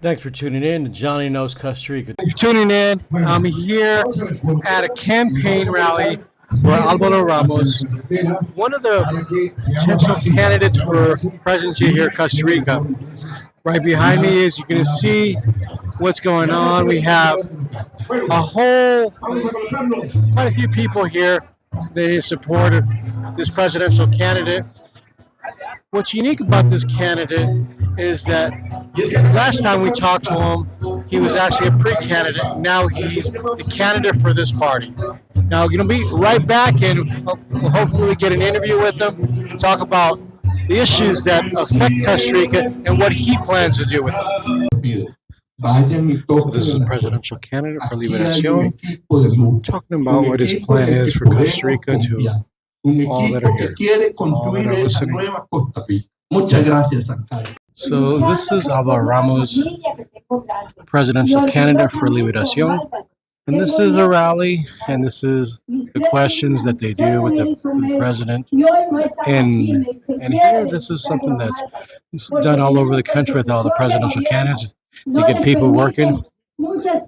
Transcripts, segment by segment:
Thanks for tuning in to Johnny Knows Costa Rica. Thanks for tuning in. I'm here at a campaign rally for Álvaro Ramos, one of the potential candidates for presidency here in Costa Rica. Right behind me is, you can see what's going on. We have quite a few people here that is supportive of this presidential candidate. What's unique about this candidate is that last time we talked to him, he was actually a pre-candidate. Now he's the candidate for this party. Now, we're going to be right back, and hopefully we get an interview with him and talk about the issues that affect Costa Rica and what he plans to do with them. This is a presidential candidate for Liberación, talking about what his plan is for Costa Rica to all that are here, all that are listening. So this is Álvaro Ramos, presidential candidate for Liberación, and this is a rally, and this is the questions that they do with the president. And here, this is something that's done all over the country with all the presidential candidates. You get people working,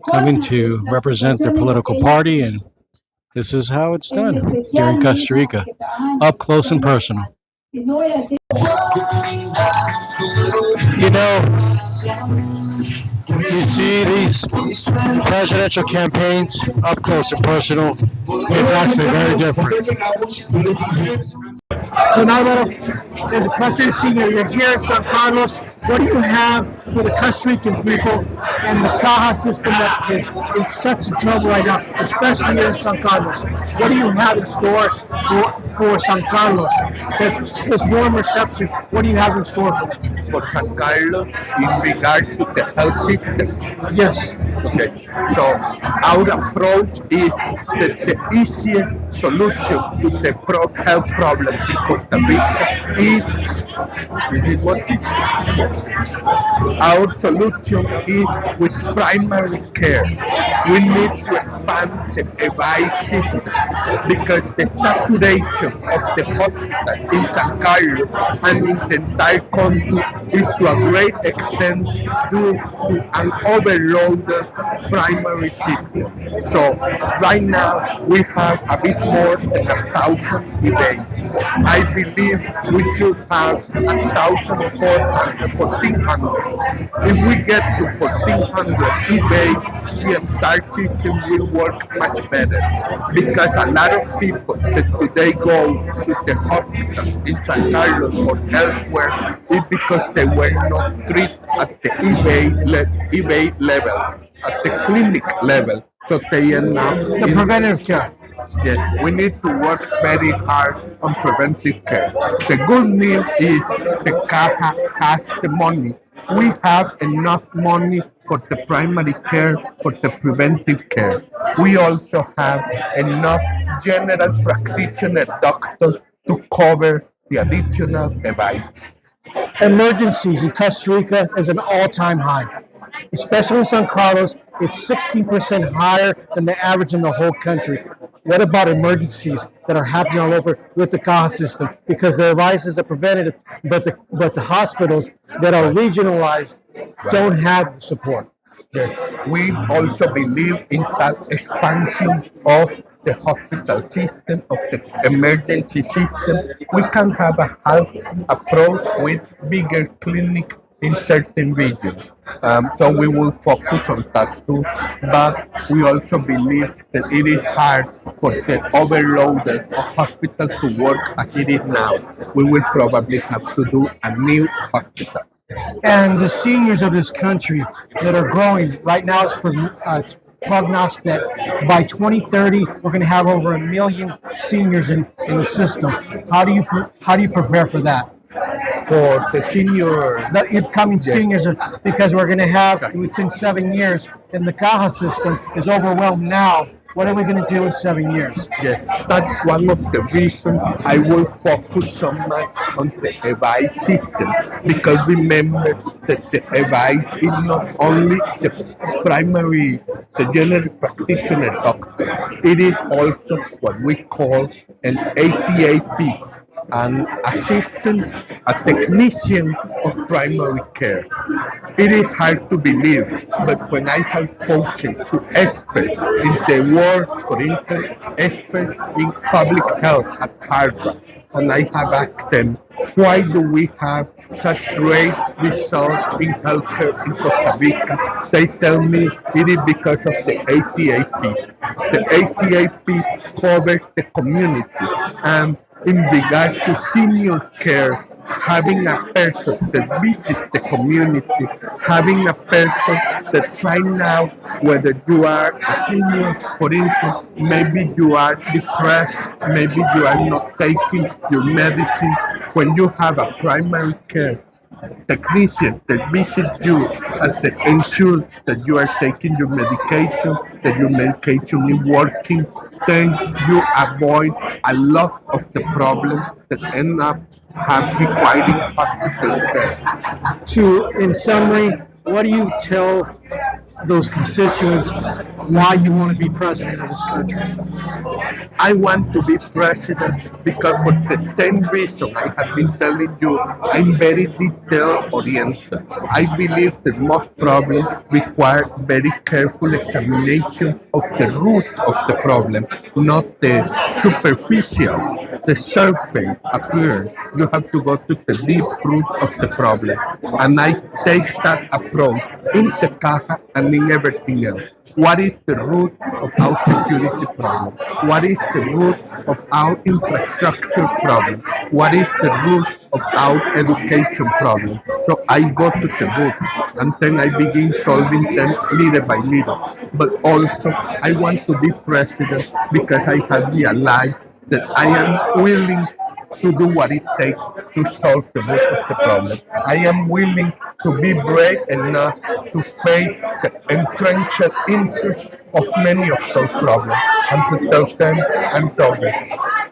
coming to represent their political party, and this is how it's done here in Costa Rica, up close and personal. You see these presidential campaigns up close and personal. It's actually very different. Álvaro, there's a question to see you. You're here in San Carlos. What do you have for the Costa Rican people and the Caja system that is in such trouble right now, especially here in San Carlos? What do you have in store for San Carlos? This warm reception, what do you have in store for them? For San Carlos, in regard to the health system? Yes. Okay, so our approach is that the easiest solution to the health problems in Costa Rica is what? Our solution is with primary care. We need to expand the device system because the saturation of the hospital in San Carlos and in the entire country is to a great extent due to an overloaded primary system. So right now we have a bit more than 1,000 debates. I believe we should have 1,400, 1,400. If we get to 1,400 debates, the entire system will work much better because a lot of people that today go to the hospital in San Carlos or elsewhere is because they were not treated at the eBay level, at the clinic level. So they are now the preventive care. Yes, we need to work very hard on preventive care. The good news is the Caja has the money. We have enough money for the primary care, for the preventive care. We also have enough general practitioner doctors to cover the additional device. Emergencies in Costa Rica is an all-time high. Especially in San Carlos, it's 16% higher than the average in the whole country. What about emergencies that are happening all over with the Caja system? Because the devices are preventative, but the hospitals that are regionalized don't have the support. Yes. We also believe in that expansion of the hospital system, of the emergency system. We can have a health approach with bigger clinics in certain regions. So we will focus on that too, but we also believe that it is hard for the overloaded hospital to work as it is now. We will probably have to do a new hospital. And the seniors of this country that are growing, right now it's prognosed that by 2030 we're going to have over 1 million seniors in the system. How do you prepare for that? For the upcoming seniors, because we're going to have within 7 years, and the Caja system is overwhelmed now. What are we going to do in 7 years? Yes, that's one of the reasons I will focus so much on the device system, because remember that the device is not only the general practitioner doctor, it is also what we call an ATAP, an assistant, a technician of primary care. It is hard to believe, but when I have spoken to experts in the world, for instance, experts in public health at Harvard, and I have asked them, why do we have such great results in healthcare in Costa Rica? They tell me it is because of the ATAP. The ATAP covers the community, and in regard to senior care, having a person that visits the community, having a person that right now, whether you are a senior, for instance, maybe you are depressed, maybe you are not taking your medicine, when you have a primary care technician that visits you and that ensures that you are taking your medication, that your medication is working, then you avoid a lot of the problems that end up requiring hospital care. In summary, what do you tell those constituents why you want to be president of this country? I want to be president because for the same reason I have been telling you, I'm very detail oriented. I believe that most problems require very careful examination of the root of the problem, not the superficial, the surface appearance. You have to go to the deep root of the problem. And I take that approach in the caja and in everything else. What is the root of our security problem? What is the root of our infrastructure problem? What is the root of our education problem? So I go to the root and then I begin solving them little by little. But also I want to be president because I have realized that I am willing to do what it takes to solve the root of the problem. I am willing to be brave enough to face the entrenched interest of many of those problems and to tell them I'm sorry.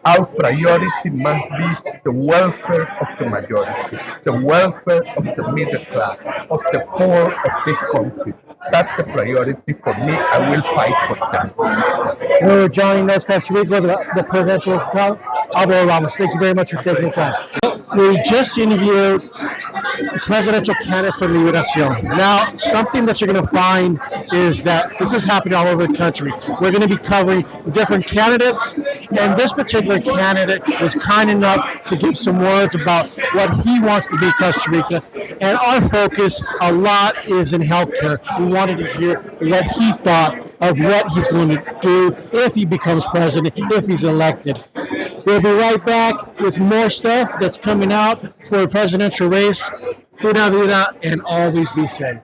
Our priority must be the welfare of the majority, the welfare of the middle class, of the poor of this country. That's the priority for me. I will fight for them. We're Johnny Knows Costa Rica, the presidential crowd. Álvaro Ramos, thank you very much for taking the time. We just interviewed the presidential candidate for Liberación. Now, something that you're going to find is that this is happening all over the country. We're going to be covering different candidates, and this particular candidate was kind enough to give some words about what he wants to be Costa Rica. And our focus a lot is in healthcare. We wanted to hear what he thought of what he's going to do if he becomes president, if he's elected. We'll be right back with more stuff that's coming out for the presidential race. Pura vida and always be safe.